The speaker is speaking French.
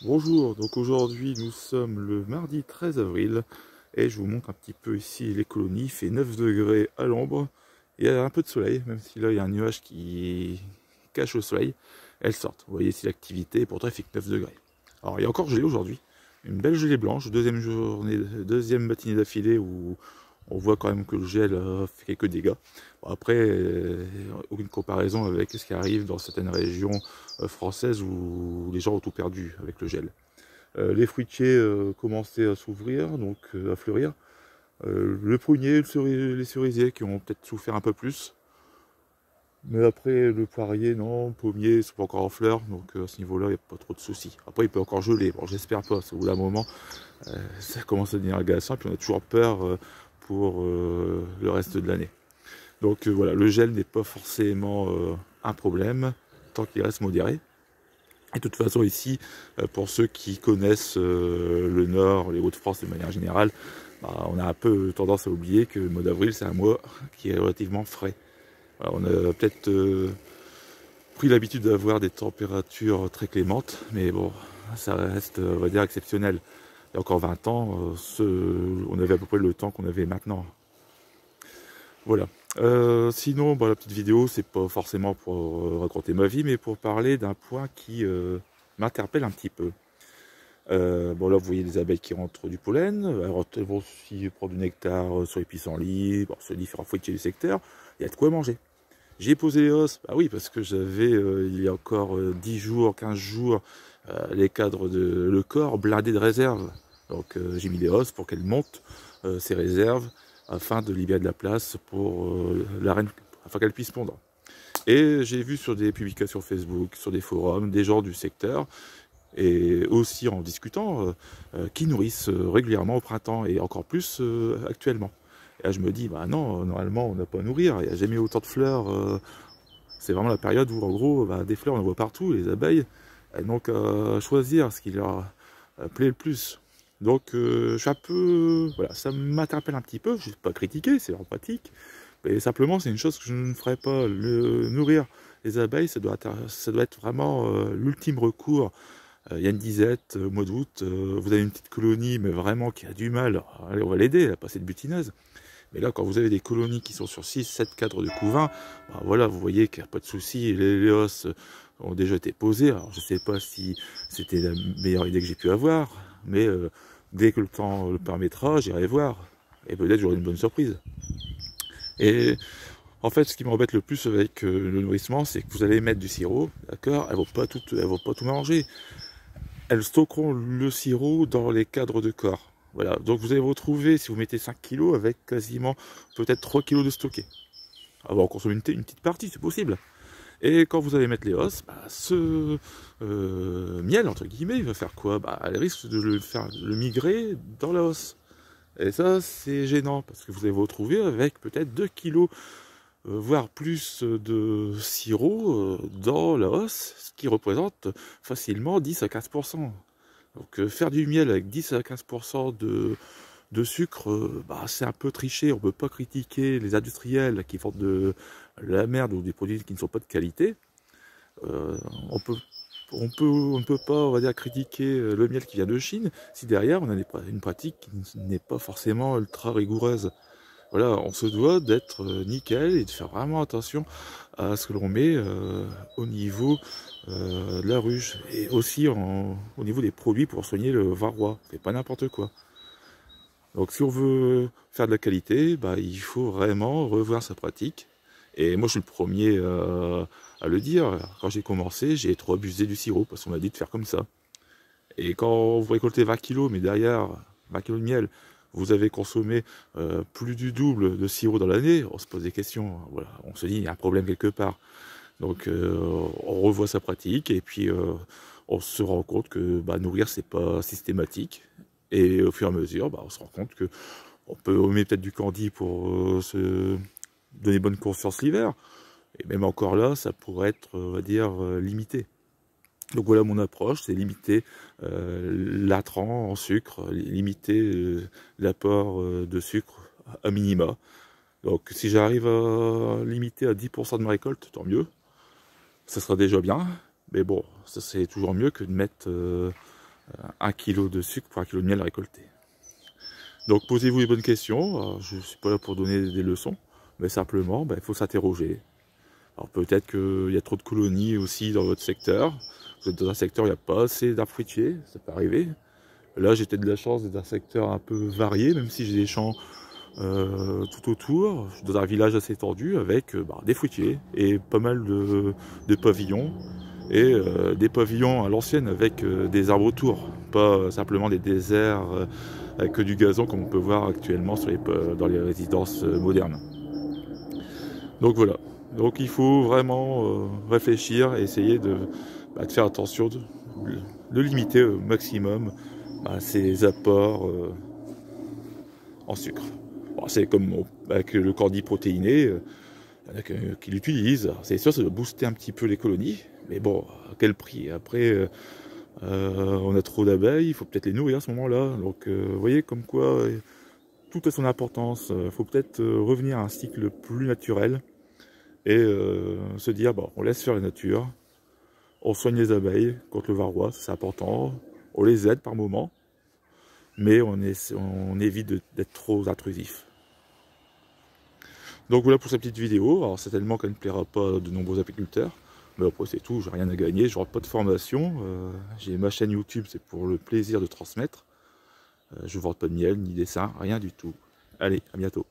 Bonjour, donc aujourd'hui nous sommes le mardi 13 avril et je vous montre un petit peu ici les colonies. Il fait 9 degrés à l'ombre, il y a un peu de soleil, même si là il y a un nuage qui cache le soleil. Elles sortent, vous voyez ici l'activité, et pourtant il fait que 9 degrés. Alors il y a encore gelé aujourd'hui, une belle gelée blanche, deuxième matinée d'affilée où on voit quand même que le gel fait quelques dégâts. Bon, après, aucune comparaison avec ce qui arrive dans certaines régions françaises où les gens ont tout perdu avec le gel. Les fruitiers commençaient à s'ouvrir, donc à fleurir. Le prunier, les cerisiers qui ont peut-être souffert un peu plus. Mais après, le poirier, non, le pommier, ils sont pas encore en fleurs, donc à ce niveau-là, il n'y a pas trop de soucis. Après, il peut encore geler, bon, j'espère pas, parce qu'au bout d'un moment, ça commence à devenir agaçant, puis on a toujours peur pour le reste de l'année. Donc voilà, le gel n'est pas forcément un problème, tant qu'il reste modéré. Et de toute façon ici, pour ceux qui connaissent le Nord, les Hauts-de-France de manière générale, bah, on a un peu tendance à oublier que le mois d'avril c'est un mois qui est relativement frais. Voilà, on a peut-être pris l'habitude d'avoir des températures très clémentes, mais bon, ça reste, on va dire, exceptionnel. Il y a encore 20 ans, on avait à peu près le temps qu'on avait maintenant. Voilà. Sinon, bah, la petite vidéo, c'est pas forcément pour raconter ma vie, mais pour parler d'un point qui m'interpelle un petit peu. Bon, là, vous voyez les abeilles qui rentrent du pollen. Alors, elles vont aussi prendre du nectar sur les pissenlits, bon, sur les différents fruitiers du secteur. Il y a de quoi manger. J'ai posé les os, bah oui, parce que j'avais, il y a encore 10 jours, 15 jours, les cadres le corps blindé de réserves. Donc, j'ai mis les os pour qu'elles montent ces réserves afin de libérer de la place pour la reine, afin qu'elle puisse pondre. Et j'ai vu sur des publications Facebook, sur des forums, des gens du secteur, et aussi en discutant, qui nourrissent régulièrement au printemps, et encore plus actuellement. Et là je me dis, bah non, normalement on n'a pas à nourrir, il n'y a jamais eu autant de fleurs, c'est vraiment la période où en gros, bah, des fleurs on en voit partout, les abeilles, elles n'ont qu'à choisir ce qui leur plaît le plus. Donc je suis un peu, voilà, ça m'interpelle un petit peu, je ne vais pas critiquer, c'est leur pratique, mais simplement c'est une chose que je ne ferai pas. Nourrir les abeilles, ça doit être vraiment l'ultime recours. Il y a une disette, au mois d'août, vous avez une petite colonie, mais vraiment qui a du mal, allez, on va l'aider, elle a passé de butineuse. Mais là, quand vous avez des colonies qui sont sur 6-7 cadres de couvain, bah voilà, vous voyez qu'il n'y a pas de souci, les os ont déjà été posés. Alors, je ne sais pas si c'était la meilleure idée que j'ai pu avoir, mais dès que le temps le permettra, j'irai voir. Et peut-être j'aurai une bonne surprise. Et en fait, ce qui m'embête le plus avec le nourrissement, c'est que vous allez mettre du sirop, d'accord, elles vont pas tout manger. Elles stockeront le sirop dans les cadres de corps. Voilà, donc vous allez vous retrouver, si vous mettez 5 kg, avec quasiment peut-être 3 kg de stocké. Alors on consomme une petite partie, c'est possible. Et quand vous allez mettre les os, bah, ce miel, entre guillemets, il va faire quoi? Bah, elle risque de le migrer dans la os. Et ça, c'est gênant, parce que vous allez vous retrouver avec peut-être 2 kg, voire plus de sirop dans la os, ce qui représente facilement 10 à 15%. Donc faire du miel avec 10 à 15% de sucre, bah, c'est un peu triché. On ne peut pas critiquer les industriels qui font de la merde ou des produits qui ne sont pas de qualité. Euh, on peut, on ne peut pas, on va dire, critiquer le miel qui vient de Chine si derrière on a une pratique qui n'est pas forcément ultra rigoureuse. Voilà, on se doit d'être nickel et de faire vraiment attention à ce que l'on met au niveau de la ruche et aussi au niveau des produits pour soigner le varroa. C'est pas n'importe quoi. Donc si on veut faire de la qualité, bah, il faut vraiment revoir sa pratique. Et moi je suis le premier à le dire. Quand j'ai commencé, j'ai trop abusé du sirop parce qu'on m'a dit de faire comme ça. Et quand vous récoltez 20 kilos, mais derrière 20 kilos de miel, vous avez consommé plus du double de sirop dans l'année, on se pose des questions. Voilà, on se dit il y a un problème quelque part. Donc on revoit sa pratique et puis on se rend compte que bah, nourrir c'est pas systématique. Et au fur et à mesure, bah, on se rend compte que on peut mettre peut-être du candy pour se donner bonne conscience l'hiver. Et même encore là, ça pourrait être, on va dire, limité. Donc voilà mon approche, c'est limiter l'intrant en sucre, limiter l'apport de sucre à minima. Donc si j'arrive à limiter à 10% de ma récolte, tant mieux, ça sera déjà bien. Mais bon, ça c'est toujours mieux que de mettre 1 kg de sucre pour 1 kg de miel récolté. Donc posez-vous les bonnes questions. Je ne suis pas là pour donner des leçons, mais simplement il faut s'interroger. Alors peut-être qu'il y a trop de colonies aussi dans votre secteur. Vous êtes dans un secteur où il n'y a pas assez d'arbres fruitiers, ça peut arriver. Là j'ai peut-être de la chance d'être dans un secteur un peu varié, même si j'ai des champs tout autour. Je suis dans un village assez étendu avec des fruitiers et pas mal de pavillons. Et des pavillons à l'ancienne avec des arbres autour, pas simplement des déserts avec que du gazon comme on peut voir actuellement dans les résidences modernes. Donc voilà, donc il faut vraiment réfléchir et essayer de faire attention, de limiter au maximum ces apports en sucre. Bon, c'est comme avec le cordy protéiné, il y en a qui l'utilisent. C'est sûr, ça doit booster un petit peu les colonies, mais bon, à quel prix? Après, on a trop d'abeilles, il faut peut-être les nourrir à ce moment-là. Donc, vous voyez comme quoi tout a son importance. Il faut peut-être revenir à un cycle plus naturel et se dire, bon, on laisse faire la nature, on soigne les abeilles contre le varroa, c'est important, on les aide par moment, mais on évite d'être trop intrusif. Donc voilà pour cette petite vidéo. Alors certainement qu'elle ne plaira pas à de nombreux apiculteurs, mais après c'est tout, j'ai rien à gagner, je n'aurai pas de formation. J'ai ma chaîne YouTube, c'est pour le plaisir de transmettre. Je ne vends pas de miel, ni dessin, rien du tout. Allez, à bientôt.